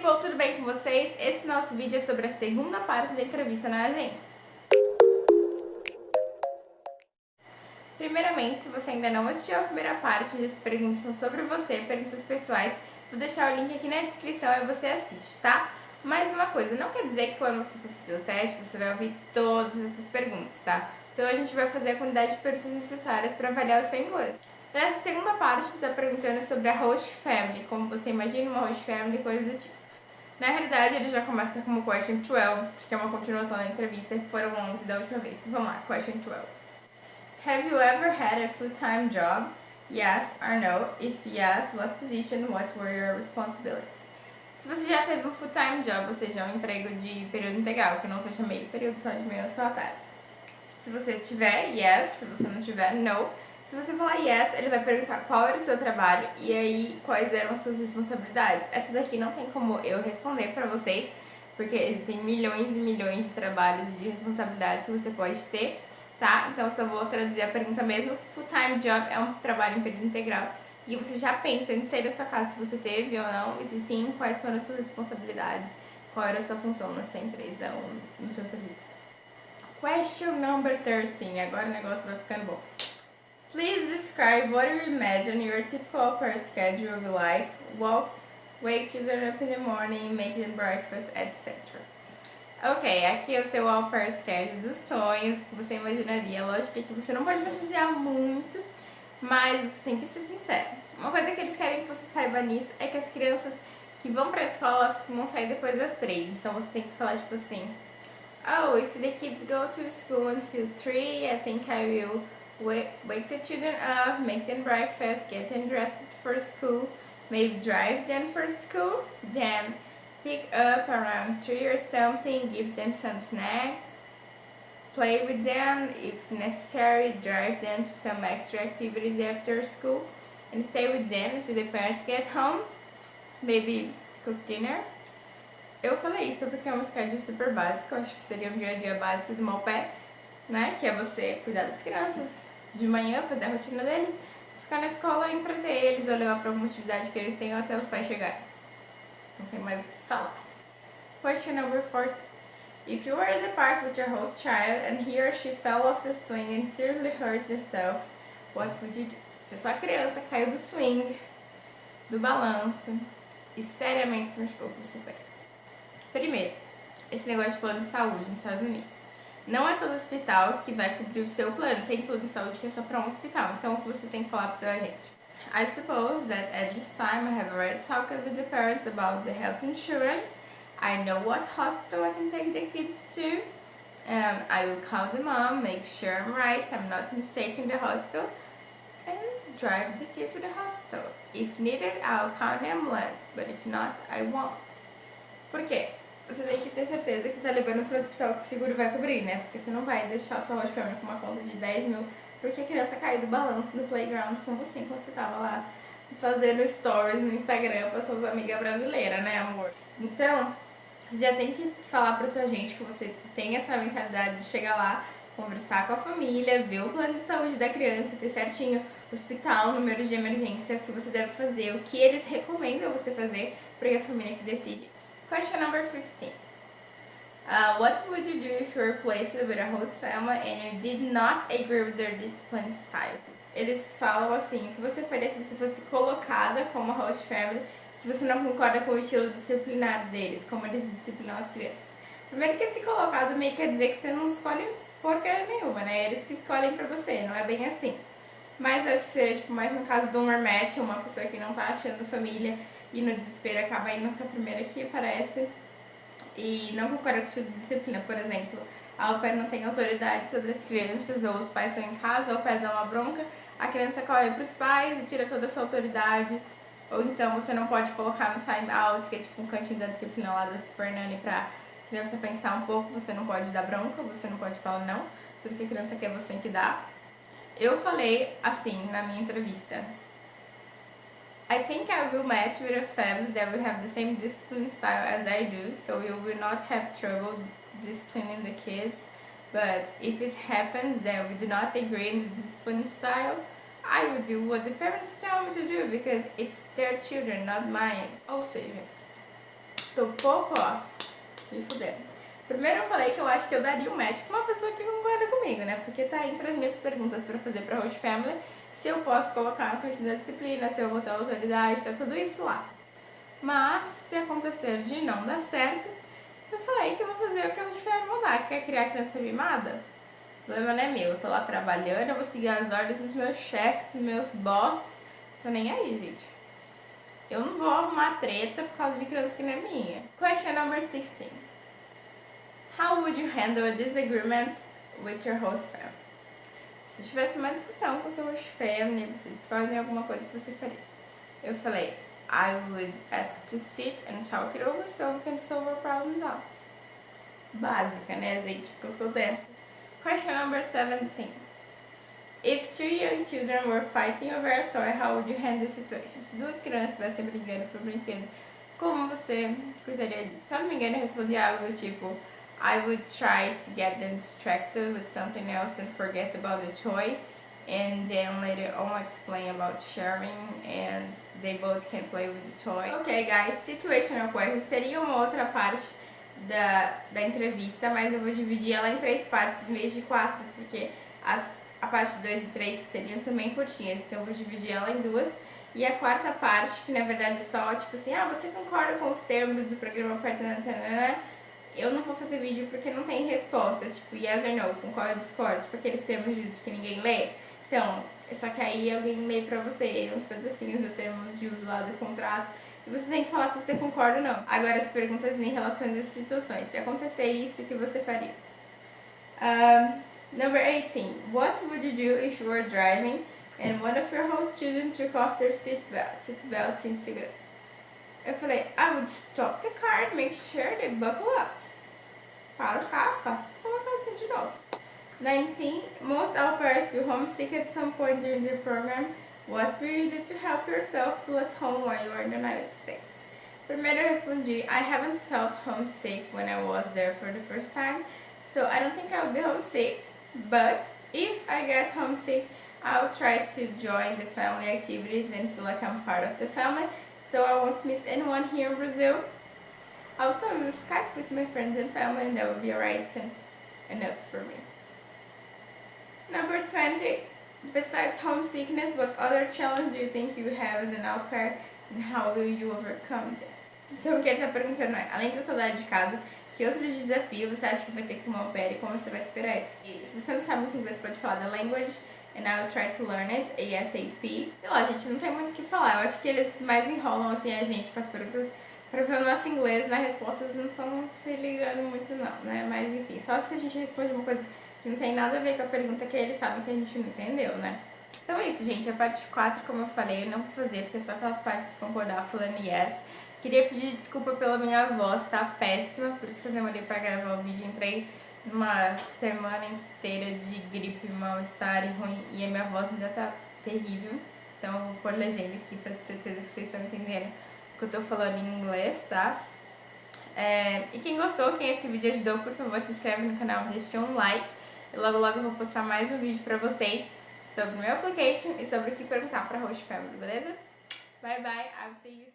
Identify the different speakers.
Speaker 1: people, tudo bem com vocês? Esse nosso vídeo é sobre a segunda parte da entrevista na agência. Primeiramente, se você ainda não assistiu a primeira parte, onde as perguntas são sobre você, perguntas pessoais, vou deixar o link aqui na descrição e você assiste, tá? Mais uma coisa, não quer dizer que quando você for fazer o teste, você vai ouvir todas essas perguntas, tá? Então a gente vai fazer a quantidade de perguntas necessárias para avaliar o seu inglês. Nessa segunda parte, você está perguntando sobre a host family, como você imagina uma host family, coisas do tipo. Na realidade, ele já começa como question 12, porque é uma continuação da entrevista, que foram 11 da última vez. Então vamos lá, question 12. Have you ever had a full-time job? Yes or no? If yes, what position? What were your responsibilities? Se você já teve um full-time job, ou seja, um emprego de período integral, que não seja meio período, só de manhã ou só à tarde. Se você tiver, yes. Se você não tiver, no. Se você falar yes, ele vai perguntar qual era o seu trabalho e aí quais eram as suas responsabilidades. Essa daqui não tem como eu responder pra vocês, porque existem milhões e milhões de trabalhos e de responsabilidades que você pode ter, tá? Então eu só vou traduzir a pergunta mesmo. Full-time job é um trabalho em período integral. E você já pensa em sair da sua casa se você teve ou não, e se sim, quais foram as suas responsabilidades, qual era a sua função nessa empresa ou no seu serviço. Question number 13. Agora o negócio vai ficando bom. Please describe what you imagine your typical per schedule will be like. Wake children up in the morning, make them breakfast, etc. Ok, aqui é o seu all per schedule dos sonhos que você imaginaria. Lógico que aqui você não pode fantasiar muito, mas você tem que ser sincero. Uma coisa que eles querem que você saiba nisso é que as crianças que vão pra escola vão sair depois das 3. Então você tem que falar tipo assim: oh, if the kids go to school until 3, I think I will wake the children up, make them breakfast, get them dressed for school, maybe drive them for school, then pick up around 3 or something, give them some snacks, play with them, if necessary, drive them to some extra activities after school, and stay with them until the parents get home, maybe cook dinner. Eu falei isso porque é um schedule super básico, acho que seria um dia a dia básico de uma au pair, né? Que é você cuidar das crianças de manhã, fazer a rotina deles, buscar na escola, entreter eles ou levar para alguma atividade que eles tenham até os pais chegarem. Não tem mais o que falar. Question number 14. If you were at the park with your host child and he or she fell off the swing and seriously hurt themselves, what would you do? Se a sua criança caiu do swing, do balanço e seriamente se machucou, o que você faria? Primeiro, esse negócio de plano de saúde nos Estados Unidos. Não é todo hospital que vai cobrir o seu plano. Tem plano de saúde que é só para um hospital. Então, o que você tem que falar pro seu agente? I suppose that at this time I have already talked with the parents about the health insurance. I know what hospital I can take the kids to. I will call the mom, make sure I'm right, I'm not mistaken the hospital, and drive the kid to the hospital. If needed, I'll call the ambulance, but if not, I won't. Por quê? Você tem que ter certeza que você está levando para o hospital que o seguro vai cobrir, né? Porque você não vai deixar a sua host family com uma conta de 10 mil porque a criança caiu do balanço no playground com você enquanto você tava lá fazendo stories no Instagram para suas amigas brasileiras, né, amor? Então, você já tem que falar para sua gente que você tem essa mentalidade de chegar lá, conversar com a família, ver o plano de saúde da criança, ter certinho hospital, número de emergência, o que você deve fazer, o que eles recomendam você fazer, porque é a família que decide. Question number 15. What would you do if you were placed with a host family and you did not agree with their discipline style? Eles falam assim, o que você faria se você fosse colocada como host family, que você não concorda com o estilo disciplinar deles, como eles disciplinam as crianças. Primeiro que esse colocado meio quer dizer que você não escolhe porcaria nenhuma, né? Eles que escolhem pra você, não é bem assim. Mas eu acho que seria tipo, mais no caso do roommate, uma pessoa que não tá achando família e no desespero acaba indo com a primeira que aparece e não concorda com o estilo de disciplina. Por exemplo, a au pair não tem autoridade sobre as crianças ou os pais estão em casa, a au pair dá uma bronca, a criança corre pros pais e tira toda a sua autoridade. Ou então você não pode colocar no time out, que é tipo um cantinho da disciplina lá da Super Nanny pra criança pensar um pouco, você não pode dar bronca, você não pode falar não, tudo que a criança quer você tem que dar. Eu falei assim na minha entrevista: I think I will match with a family that will have the same discipline style as I do, so you will not have trouble disciplining the kids. But if it happens that we do not agree in the discipline style, I will do what the parents tell me to do because it's their children, not mine. Ou seja, tô pouco, ó, me fudendo. Primeiro eu falei que eu acho que eu daria um match com uma pessoa que concorda comigo, né? Porque tá entre as minhas perguntas pra fazer pra host family, se eu posso colocar na questão da disciplina, se eu vou ter autoridade, tá tudo isso lá. Mas, se acontecer de não dar certo, eu falei que eu vou fazer o que a host family mandar. Quer criar criança mimada? O problema não é meu, eu tô lá trabalhando, eu vou seguir as ordens dos meus chefes, dos meus boss. Tô nem aí, gente. Eu não vou arrumar treta por causa de criança que não é minha. Question number 16. How would you handle a disagreement with your host family? Se você tivesse uma discussão com seu host family, vocês discordam alguma coisa que você faria. Eu falei, I would ask to sit and talk it over so we can solve our problems out. Básica, né, gente? Porque eu sou dessa. Question number 17. If two young children were fighting over a toy, how would you handle the situation? Se duas crianças estivessem brigando por brinquedo, como você cuidaria disso? Se eu não me engano, eu respondi algo do tipo, I would try to get them distracted with something else and forget about the toy, and then later on explain about sharing and they both can play with the toy. Ok, guys, situational question seria uma outra parte da entrevista, mas eu vou dividir ela em 3 partes em vez de 4, porque a parte 2 e 3 que seriam também curtinhas, então eu vou dividir ela em 2. E a quarta parte, que na verdade é só tipo assim, você concorda com os termos do programa parte, eu não vou fazer vídeo porque não tem respostas, tipo yes or no, concorda ou discorda, tipo aqueles termos de uso que ninguém lê. Então, só que aí alguém lê pra você uns pedacinhos dos termos de uso lá do contrato e você tem que falar se você concorda ou não. Agora as perguntas em relação às situações. Se acontecer isso, o que você faria? Number 18. What would you do if you were driving and one of your host children took off their seatbelt sem segurança? Eu falei, I would stop the car and make sure they buckle up. Para o carro, faço colocar o cinto de novo. 19. Most au pairs feel homesick at some point during the program. What will you do to help yourself feel at home while you are in the United States? Primeiro eu respondi, I haven't felt homesick when I was there for the first time, so I don't think I'll be homesick. But if I get homesick, I'll try to join the family activities and feel like I'm part of the family, so I won't miss anyone here in Brazil. Also, I will Skype with my friends and family, and that will be alright and enough for me. Number 20. Besides homesickness, what other challenge do you think you have as an au pair, and how will you overcome them? Então, o que ele está perguntando é, além da saudade de casa, que outros desafios você acha que vai ter com uma au pair e como você vai superar isso? E se você não sabe muito inglês, pode falar da language, and I will try to learn it, ASAP. Sei lá, gente, não tem muito o que falar. Eu acho que eles mais enrolam, assim, a gente com as perguntas pra ver o nosso inglês, nas respostas não estão se ligando muito não, né? Mas enfim, só se a gente responde uma coisa que não tem nada a ver com a pergunta que eles sabem que a gente não entendeu, né? Então é isso, gente. A parte 4, como eu falei, eu não vou fazer, porque é só aquelas partes de concordar falando yes. Queria pedir desculpa pela minha voz, tá péssima, por isso que eu demorei pra gravar o vídeo. Entrei numa semana inteira de gripe, mal-estar e ruim, e a minha voz ainda tá terrível. Então eu vou pôr legenda aqui pra ter certeza que vocês estão entendendo o que eu tô falando em inglês, tá? E quem gostou, quem esse vídeo ajudou, por favor, se inscreve no canal, deixa um like. E logo logo eu vou postar mais um vídeo pra vocês sobre o meu application e sobre o que perguntar pra host family, beleza? Bye bye, I will see you soon.